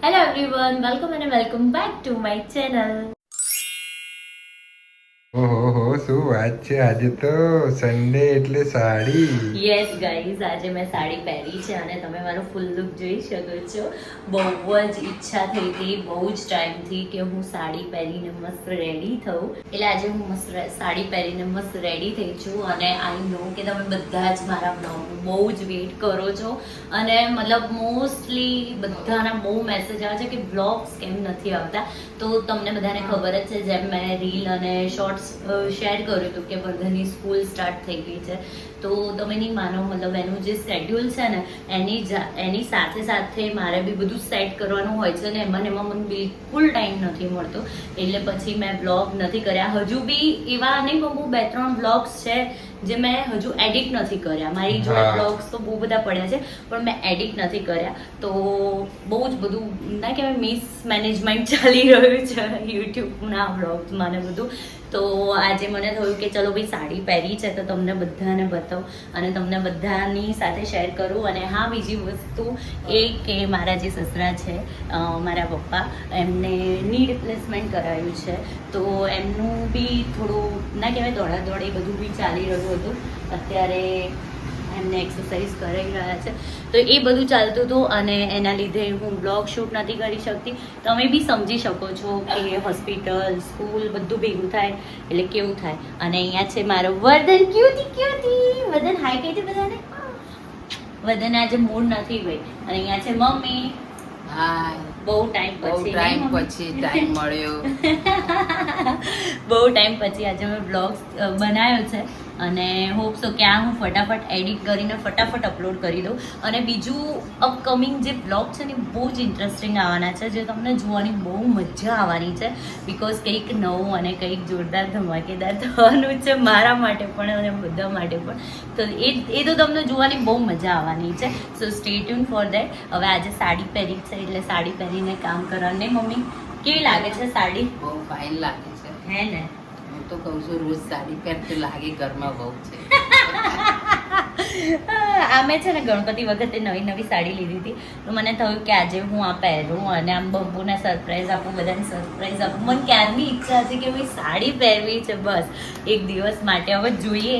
Hello everyone, welcome and welcome back to my channel. ઓહો શું વાત છે આજે તો સન્ડે એટલે સાડી. યસ ગાઈઝ, આજે મેં સાડી પહેરી છે અને તમે મારો ફૂલ લુક જોઈ શકો છો. બહુ જ ઈચ્છા થઈ હતી બહુ જ ટાઈમથી કે હું સાડી પહેરીને મસ્ત રેડી થઉં. એટલે આજે હું મસ્ત સાડી પહેરીને મસ્ત રેડી થઈ છું અને આઈ નો કે તમે બધા જ મારા બ્લોગનું બહુ જ વેઇટ કરો છો અને મતલબ મોસ્ટલી બધાના બહુ મેસેજ આવે છે કે બ્લોગ્સ કેમ નથી આવતા. તો તમને બધાને ખબર જ છે, જેમ મેં રીલ અને શોર્ટ્સ શેર કર્યું હતું કે વર્ધનની સ્કૂલ સ્ટાર્ટ થઈ ગઈ છે. તો તમે નહીં માનો, મતલબ એનું જે શેડ્યુલ છે ને એની સાથે સાથે મારે બી બધું સેટ કરવાનું હોય છે ને એમાં મને બિલકુલ ટાઈમ નથી મળતો. એટલે પછી મેં બ્લોગ નથી કર્યા. હજુ બી એવા નહીં કહું, 2-3 બ્લોગ્સ છે જે મેં હજુ એડિટ નથી કર્યા. મારી જોડે બ્લોગ્સ તો બહુ બધા પડ્યા છે પણ મેં એડિટ નથી કર્યા. તો બહુ જ બધું ના કહેવાય મિસમેનેજમેન્ટ ચાલી રહ્યું છે યુટ્યુબના બ્લોગ્સમાં ને બધું. તો આજે મને થયું કે ચલો ભાઈ સાડી પહેરી છે તો તમને બધાને બતાવું અને તમને બધાની સાથે શેર કરું. અને હા, બીજી વસ્તુ એ કે મારા જે સસરા છે, મારા પપ્પા, એમને ની રિપ્લેસમેન્ટ કરાવ્યું છે. તો એમનું બી થોડું ના કહેવાય દોડાદોડ એ બધું બી ચાલી રહ્યું હતું. અત્યારે એમને એક્સરસાઇઝ કરી રહ્યા છે તો એ બધું ચાલતું હતું અને એના લીધે હું બ્લોગ શૂટ નથી કરી શકતી. તમે બી સમજી શકો છો કે હોસ્પિટલ, સ્કૂલ બધું ભેગું થાય એટલે કેવું થાય. અને અહીંયા છે મારો વર્ધન, ક્યુટી વર્ધન. હાય કહી દે બધાને. વર્ધન આજે મૂડ નથી ભાઈ. અને અહીંયા છે મમ્મી. હાય. બહુ ટાઈમ પછી ટાઈમ મળ્યો. બહુ ટાઈમ પછી આજે મેં બ્લોગ્સ બનાવ્યો છે અને હોપ સો કે આ હું ફટાફટ એડિટ કરીને ફટાફટ અપલોડ કરી દઉં. અને બીજું અપકમિંગ જે બ્લોગ છે ને બહુ જ ઇન્ટરેસ્ટિંગ આવવાના છે, જે તમને જોવાની બહુ મજા આવવાની છે. બિકોઝ કંઈક નવું અને કંઈક જોરદાર ધમાકેદાર થવાનું છે મારા માટે પણ અને બધા માટે પણ. તો એ તો તમને જોવાની બહુ મજા આવવાની છે. સો સ્ટે ટ્યુન ફોર ધેટ. હવે આજે સાડી પહેરી છે એટલે સાડી પહેરીને કામ કરવાનું. ને મમ્મી કેવી લાગે છે સાડી? બહુ ફાઇન લાગે છે. હે ને? હું તો કહું છું રોજ સાડી પહેરતી લાગે ઘરમાં બહુ છે. આમે છે ને ગણપતિ વખતે નવી સાડી લીધી હતી તો મને થયું કે આજે હું આ પહેરું અને આમ બંબુને સરપ્રાઈઝ આપું, બધાને સરપ્રાઈઝ આપું. મને ક્યારની ઈચ્છા હતી કે ભાઈ સાડી પહેરવી છે બસ એક દિવસ માટે. હવે જોઈએ,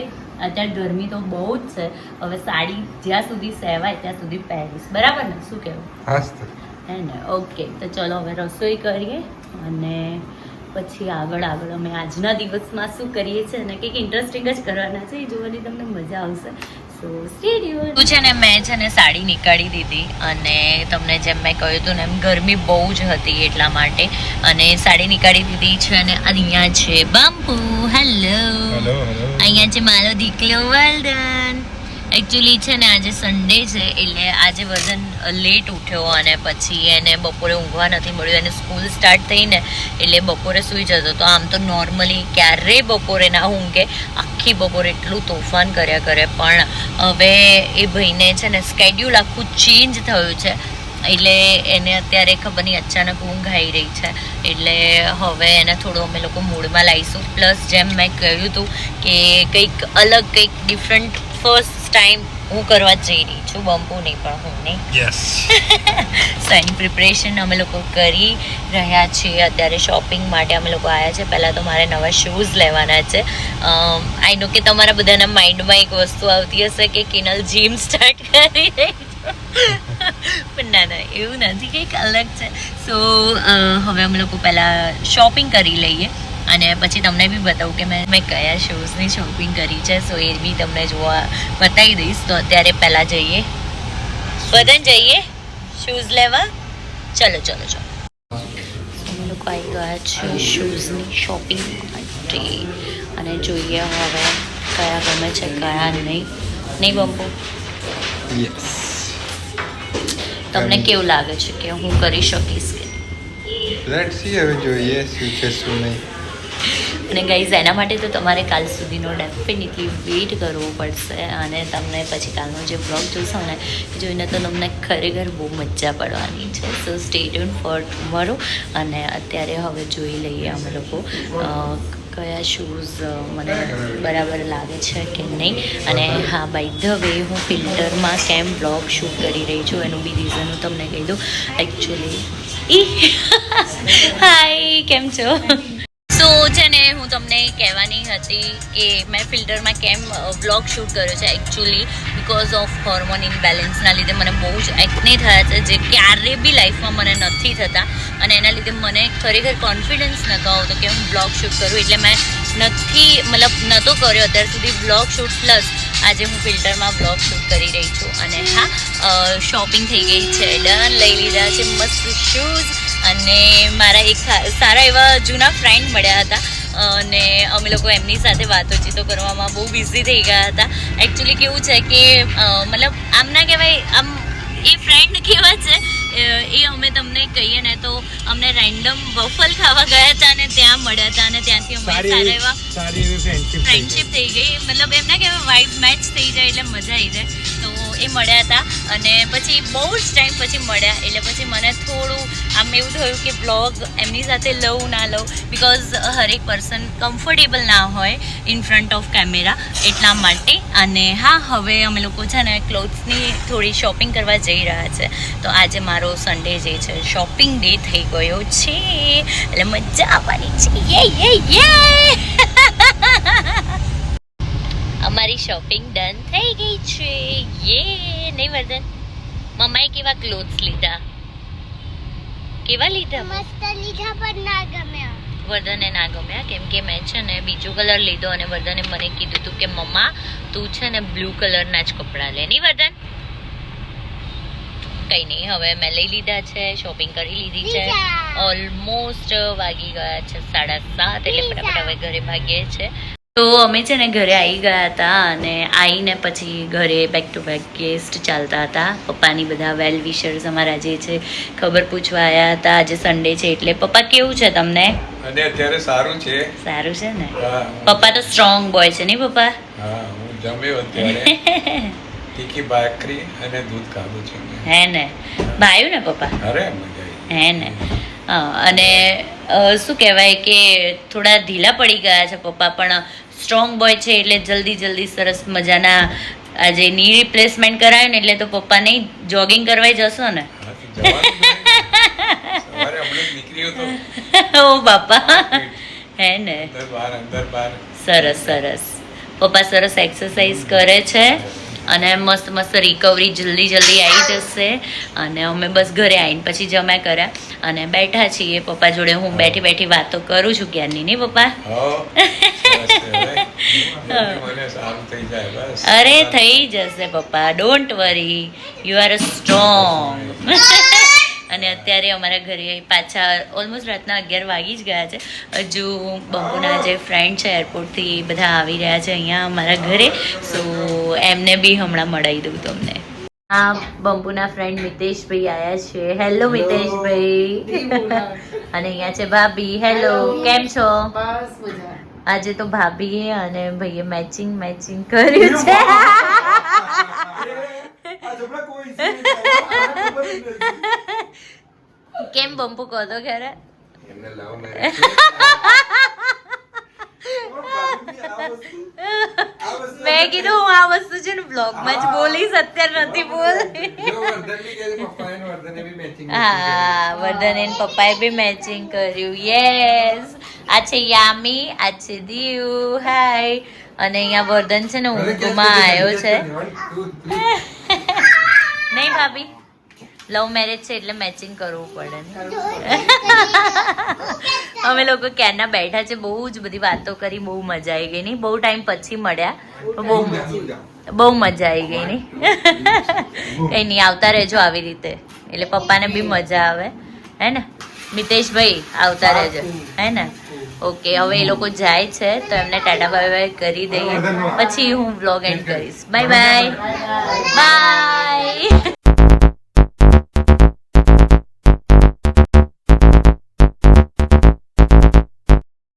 અત્યારે ગરમી તો બહુ જ છે. હવે સાડી જ્યાં સુધી સહેવાય ત્યાં સુધી પહેરીશ. બરાબર ને? શું કહેવું? હાસ તો હે ને? ઓકે, તો ચલો હવે રસોઈ કરીએ અને પછી આગળ અમે આજના દિવસમાં શું કરીએ છીએ અને કંઈક ઇન્ટરેસ્ટિંગ જ કરવાના છે. એ જોવાની તમને મજા આવશે. સો સ્ટે ટ્યુન. તું છે ને, મેં છે ને સાડી નીકાળી દીધી અને તમને જેમ મેં કહ્યું હતું ને એમ ગરમી બહુ જ હતી એટલા માટે અને સાડી નીકાળી દીધી છે. અને અહીંયા છે બામ્પુ. હેલો. અહીંયા છે મારો દીકલો વર્ધન. એકચ્યુઅલી છે ને આજે સન્ડે છે એટલે આજે વર્ધન લેટ ઉઠ્યો અને પછી એને બપોરે ઊંઘવા નથી મળ્યું. એને સ્કૂલ સ્ટાર્ટ થઈ ને એટલે બપોરે સૂઈ જતો. તો આમ તો નોર્મલી ક્યારેય બપોરે ના ઊંઘે, આખી બપોરે એટલું તોફાન કર્યા કરે. પણ હવે એ ભાઈને છે ને સ્કેડ્યુલ આખું ચેન્જ થયું છે એટલે એને અત્યારે ખબર નહીં અચાનક ઊંઘ આવી રહી છે. એટલે હવે એને થોડું અમે લોકો મૂડમાં લાવીશું. પ્લસ જેમ મેં કહ્યું હતું કે કંઈક અલગ, કંઈક ડિફરન્ટ ફર્સ્ટ ટાઈમ હું કરવા જઈ રહી છું. બંપુ નહીં પણ હું નહીં. યસ. સો એની પ્રિપરેશન અમે લોકો કરી રહ્યા છીએ. અત્યારે શોપિંગ માટે અમે લોકો આવ્યા છે. પહેલાં તો મારે નવા શૂઝ લેવાના છે. આઈ નો કે તમારા બધાના માઇન્ડમાં એક વસ્તુ આવતી હશે કે કિનલ જીમ સ્ટાર્ટ કરી રહી છે. પણ ના, એવું નથી, કંઈક અલગ છે. સો હવે અમે લોકો પહેલાં શોપિંગ કરી લઈએ અને પછી તમને બી બતાવું કે મેં કયા શૂઝની શોપિંગ કરી છે. સો એ બી તમને જોવા બતાવી દઈશ. તો અત્યારે પહેલાં જઈએ, બધાને જઈએ શૂઝ લેવા. ચલો. અમે લોકો આવી ગયા છે શૂઝની શોપિંગ માટે અને જોઈએ હવે કયા ગમે છે કયા નહીં બંપુ. યસ. તમને કેવું લાગે છે કે હું કરી શકીશ કે? લેટ્સ સી, હવે જોઈએ શું છે શું નહીં. અને ગાઈઝ એના માટે તો તમારે કાલ સુધીનો ડેફિનેટલી વેઇટ કરવો પડશે અને તમને પછી કાલનો જે બ્લોગ જોશો ને જોઈને તો તમને ખરેખર બહુ મજા પડવાની છે. સો સ્ટે ટ્યુન ફોર ટુમોરો. અને અત્યારે હવે જોઈ લઈએ અમે લોકો કયા શૂઝ મને બરાબર લાગે છે કે નહીં. અને હા, બાય ધ વે હું ફિલ્ટરમાં કેમ બ્લોગ શૂટ કરી રહી છું એનું બી રીઝન હું તમને કહી દઉં. એકચ્યુઅલી હાય, કેમ છો? સો છે ને હું તમને કહેવાની હતી કે મેં ફિલ્ટરમાં કેમ વ્લોગ શૂટ કર્યો છે એકચ્યુઅલી બિકોઝ ઓફ હોર્મોન ઇમ્બેલેન્સના લીધે મને બહુ જ એક્ને થયા છે જે ક્યારે બી લાઈફમાં મને નથી થતા અને એના લીધે મને ખરેખર કોન્ફિડન્સ નહોતો આવતો કે હું વ્લોગ શૂટ કરું એટલે મેં નહોતો કર્યો અત્યાર સુધી વ્લોગ શૂટ પ્લસ આજે હું ફિલ્ટરમાં વ્લોગ શૂટ કરી રહી છું અને હા શોપિંગ થઈ ગઈ છે ડન લઈ લીધા છે મસ્ત શૂઝ અને મારા એક સારા એવા જૂના ફ્રેન્ડ મળ્યા હતા અને અમે લોકો એમની સાથે વાતોચીતો કરવામાં બહુ બિઝી થઈ ગયા હતા એકચ્યુઅલી કેવું છે કે મતલબ આમ ના કહેવાય આમ એ ફ્રેન્ડ કેવા છે એ અમે તમને કહીએ ને તો અમને રેન્ડમ વફલ ખાવા ગયા હતા અને ત્યાં મળ્યા હતા અને ત્યાંથી અમે સારા એવા ફ્રેન્ડશિપ થઈ ગઈ મતલબ એમના કહેવાય વાઇબ મેચ થઈ જાય એટલે મજા આવી જાય તો એ મળ્યા હતા અને પછી બહુ જ ટાઈમ પછી મળ્યા એટલે પછી મને થોડું આમ એવું થયું કે બ્લોગ એમની સાથે લઉં ના લઉં બિકોઝ હરેક પર્સન કમ્ફર્ટેબલ ના હોય ઇન ફ્રન્ટ ઓફ કેમેરા એટલા માટે અને હા હવે અમે લોકો છે ને ક્લોથ્સની થોડી શોપિંગ કરવા જઈ રહ્યા છે તો આજે મારો સન્ડે જે છે શોપિંગ ડે થઈ ગયો છે એટલે મજા આવવાની છે યે અમારી શોપિંગ ડન થઈ ગઈ છે યે નહીં વર્ધન મમ્માએ કેવા ક્લોથ્સ લીધા કેવા લીધા મસ્ત લીધા પણ ના ગમ્યા વર્ધને ના ગમ્યા કેમ કે મેં છે ને બીજો કલર લીધો અને વર્ધને મને કીધું હતું કે મમ્મા તું છે ને બ્લુ કલરના જ કપડાં લે નહીં વર્ધન કંઈ નહીં હવે મેં લઈ લીધા છે શોપિંગ કરી લીધી છે ઓલમોસ્ટ વાગી ગયા છે 7:30 એટલે ફટાફટ હવે ઘરે ભાગીએ છે તો અમે છે ને ઘરે આવી ગયા હતા અને આવીને પછી ઘરે બેક ટુ બેક ગેસ્ટ ચાલતા હતા પપ્પાની બધા વેલ વિશર્સ અમારા જે છે ખબર પૂછવા આવ્યા હતા આજે સન્ડે છે એટલે પપ્પા કેવું છે તમને અને અત્યારે સારું છે સારું છે ને હા પપ્પા તો સ્ટ્રોંગ બોય છે નહીં પપ્પા હા હું જમ્યો અત્યારે તીખી ભાખરી અને દૂધ ખાધું છે હે ને ભાયું ને પપ્પા અરે મજા આવી હે ને અને શું કહેવાય કે થોડા ઢીલા પડી ગયા છે પપ્પા પણ સ્ટ્રોંગ બોય છે એટલે જલ્દી સરસ મજાના આજે ની રિપ્લેસમેન્ટ કરાયું ને એટલે તો પપ્પા નહીં જોગિંગ કરવા જશો ને સવારે હમણાં નીકળ્યો તો ઓ બાપા હે ને અંદર બહાર સરસ પપ્પા સરસ એક્સરસાઇઝ કરે છે અને મસ્ત રિકવરી જલ્દી આવી જશે અને અમે બસ ઘરે આવીને પછી જમ્યા કર્યા અને બેઠા છીએ પપ્પા જોડે હું બેઠી વાતો કરું છું ક્યારની નહીં પપ્પા અરે થઈ જશે પપ્પા don't worry you are strong અને અત્યારે અમારા ઘરે પાછા ઓલમોસ્ટ રાતના 11 વાગી જ ગયા છે હજુ બંપુના જે ફ્રેન્ડ છે એરપોર્ટથી બધા આવી રહ્યા છે અહીંયા અમારા ઘરે સો એમને બી હમણાં મળાવી દઉં તમને હા બંપુના ફ્રેન્ડ મિતેશભાઈ આવ્યા છે હેલો મિતેશભાઈ અને અહીંયા છે ભાભી હેલો કેમ છો આજે તો ભાભીએ અને ભાઈએ મેચિંગ કર્યું છે કેમ બંપુ કહો તો ખરા એમને લવ મેરેજ મેં કીધું હું આ વસ્તુ છે ને બ્લોગમાં જ બોલીશ અત્યારે નથી બોલતી હા વર્ધન એન પપ્પાએ બી મેચિંગ કર્યું યસ આ છે યામી આ છે દીવ હાય અને અહીંયા વર્ધન છે ને ઊંઘમાં આવ્યો છે નહીં ભાભી લવ મેરેજ છે એટલે મેચિંગ કરવું પડે ને અમે લોકો ક્યારના બેઠા છે બહુ જ બધી વાતો કરી બહુ મજા આવી ગઈ નહીં બહુ ટાઈમ પછી મળ્યા બહુ મજા આવી ગઈ નહીં કઈ નહીં આવતા રહેજો આવી રીતે એટલે પપ્પાને બી મજા આવે હે ને મિતેશભાઈ આવતા રહેજો હે ને ઓકે હવે એ લોકો જાય છે તો એમને ટાટા બાય બાય કરી દઈએ પછી હું વ્લોગ એન્ડ કરીશ બાય બાય